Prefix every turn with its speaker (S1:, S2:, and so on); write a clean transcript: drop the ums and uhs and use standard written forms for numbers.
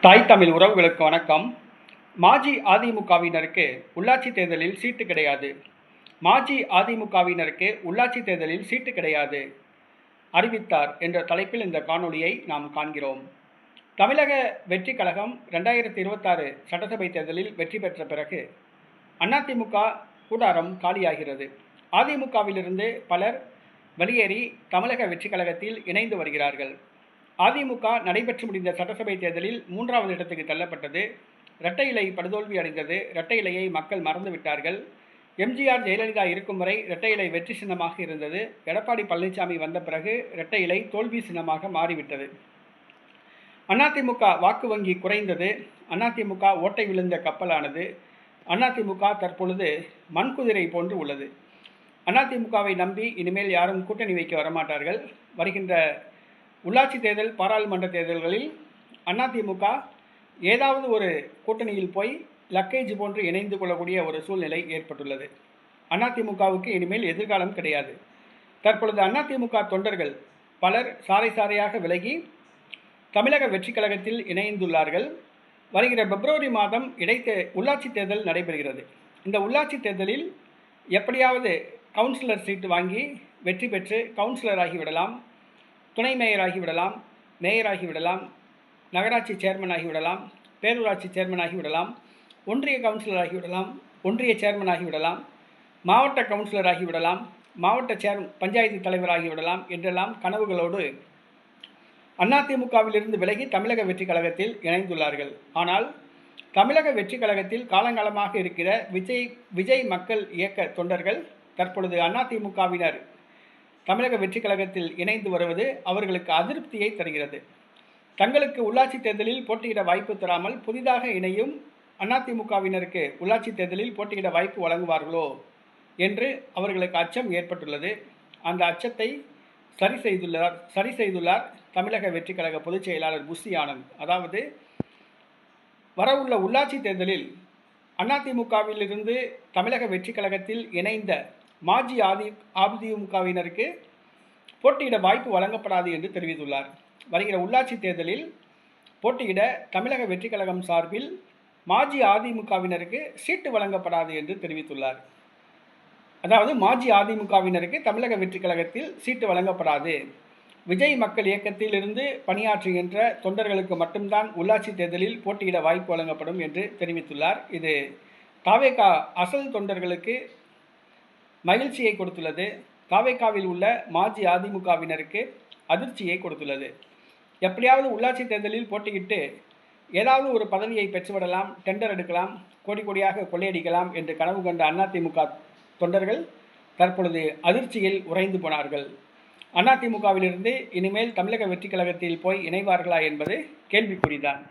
S1: தாய் தமிழ் உறவுகளுக்கு வணக்கம். மாஜி அதிமுகவினருக்கு உள்ளாட்சி தேர்தலில் சீட்டு கிடையாது. மாஜி அதிமுகவினருக்கு உள்ளாட்சி தேர்தலில் சீட்டு கிடையாது அறிவித்தார் என்ற தலைப்பில் இந்த காணொலியை நாம் காண்கிறோம். தமிழக வெற்றி கழகம் 2026 சட்டசபை தேர்தலில் வெற்றி பெற்ற பிறகு அதிமுக கூடாரம் காலியாகிறது. அதிமுகவிலிருந்து பலர் வெளியேறி தமிழக வெற்றி கழகத்தில் இணைந்து வருகிறார்கள். அதிமுக நடைபெற்று முடிந்த சட்டசபை தேர்தலில் 3வது இடத்துக்கு தள்ளப்பட்டது. இரட்டை இலை படுதோல்வி அடைந்தது. இரட்டை இலையை மக்கள் மறந்துவிட்டார்கள். எம்ஜிஆர் ஜெயலலிதா இருக்கும் வரை இரட்டை இலை வெற்றி சின்னமாக இருந்தது. எடப்பாடி பழனிசாமி வந்த பிறகு இரட்டை இலை தோல்வி சின்னமாக மாறிவிட்டது. அதிமுக வாக்கு வங்கி குறைந்தது. அதிமுக ஓட்டை விழுந்த கப்பலானது. அதிமுக தற்பொழுது மண்குதிரை போன்று உள்ளது. அதிமுகவை நம்பி இனிமேல் யாரும் கூட்டணி வைக்க வரமாட்டார்கள். வருகின்ற உள்ளாட்சி தேர்தல், பாராளுமன்ற தேர்தல்களில் அதிமுக ஏதாவது ஒரு கூட்டணியில் போய் லக்கேஜ் போன்று இணைந்து கொள்ளக்கூடிய ஒரு சூழ்நிலை ஏற்பட்டுள்ளது. அதிமுகவுக்கு இனிமேல் எதிர்காலம் கிடையாது. தற்பொழுது அதிமுக தொண்டர்கள் பலர் சாறை சாறையாக விலகி தமிழக வெற்றி கழகத்தில் இணைந்துள்ளார்கள். வருகிற பிப்ரவரி மாதம் உள்ளாட்சி தேர்தல் நடைபெறுகிறது. இந்த உள்ளாட்சி தேர்தலில் எப்படியாவது கவுன்சிலர் சீட்டு வாங்கி வெற்றி பெற்று கவுன்சிலர் ஆகிவிடலாம், துணை மேயர் ஆகிவிடலாம், மேயர் ஆகிவிடலாம், நகராட்சி சேர்மன் ஆகிவிடலாம், பேரூராட்சி சேர்மன் ஆகிவிடலாம், ஒன்றிய கவுன்சிலர் ஆகிவிடலாம், ஒன்றிய சேர்மன் ஆகிவிடலாம், மாவட்ட கவுன்சிலர் ஆகிவிடலாம், மாவட்ட பஞ்சாயத்து தலைவர் ஆகிவிடலாம் என்றெல்லாம் கனவுகளோடு அதிமுகவிலிருந்து விலகி தமிழக வெற்றி கழகத்தில் இணைந்துள்ளார்கள். ஆனால் தமிழக வெற்றி கழகத்தில் காலங்காலமாக இருக்கிற விஜய் மக்கள் இயக்க தொண்டர்கள் தற்பொழுது அதிமுகவினர் தமிழக வெற்றி கழகத்தில் இணைந்து வருவது அவர்களுக்கு அதிருப்தியை தருகிறது. தங்களுக்கு உள்ளாட்சி தேர்தலில் போட்டியிட வாய்ப்பு தராமல் புதிதாக இணையும் அதிமுகவினருக்கு உள்ளாட்சி தேர்தலில் போட்டியிட வாய்ப்பு வழங்குவார்களோ என்று அவர்களுக்கு அச்சம் ஏற்பட்டுள்ளது. அந்த அச்சத்தை சரி செய்துள்ளார் தமிழக வெற்றி கழக பொதுச் செயலாளர் புஷி ஆனந்த். அதாவது வரவுள்ள உள்ளாட்சி தேர்தலில் அதிமுகவிலிருந்து தமிழக வெற்றி கழகத்தில் இணைந்த மாஜி அதிமுகவினருக்கு போட்டியிட வாய்ப்பு வழங்கப்படாது என்று தெரிவித்துள்ளார். வருகிற உள்ளாட்சி தேர்தலில் போட்டியிட தமிழக வெற்றி கழகம் சார்பில் மாஜி அதிமுகவினருக்கு சீட்டு வழங்கப்படாது என்று தெரிவித்துள்ளார். அதாவது மாஜி அதிமுகவினருக்கு தமிழக வெற்றி கழகத்தில் சீட்டு வழங்கப்படாது. விஜய் மக்கள் இயக்கத்தில் இருந்து பணியாற்றுகின்ற தொண்டர்களுக்கு மட்டும்தான் உள்ளாட்சி தேர்தலில் போட்டியிட வாய்ப்பு வழங்கப்படும் என்று தெரிவித்துள்ளார். இது தாவேகா அசல் தொண்டர்களுக்கு மகிழ்ச்சியை கொடுத்துள்ளது. தாவேகாவில் உள்ள மாஜி அதிமுகவினருக்கு அதிர்ச்சியை கொடுத்துள்ளது. எப்படியாவது உள்ளாட்சி தேர்தலில் போட்டியிட்டு ஏதாவது ஒரு பதவியை பெற்றுவிடலாம், டெண்டர் எடுக்கலாம், கோடி கோடியாக கொள்ளையடிக்கலாம் என்று கனவு கண்ட அதிமுக தொண்டர்கள் தற்பொழுது அதிர்ச்சியில் உறைந்து போனார்கள். அதிமுகவிலிருந்து இனிமேல் தமிழக வெற்றி கழகத்தில் போய் இணைவார்களா என்பது கேள்விக்குறிதான்.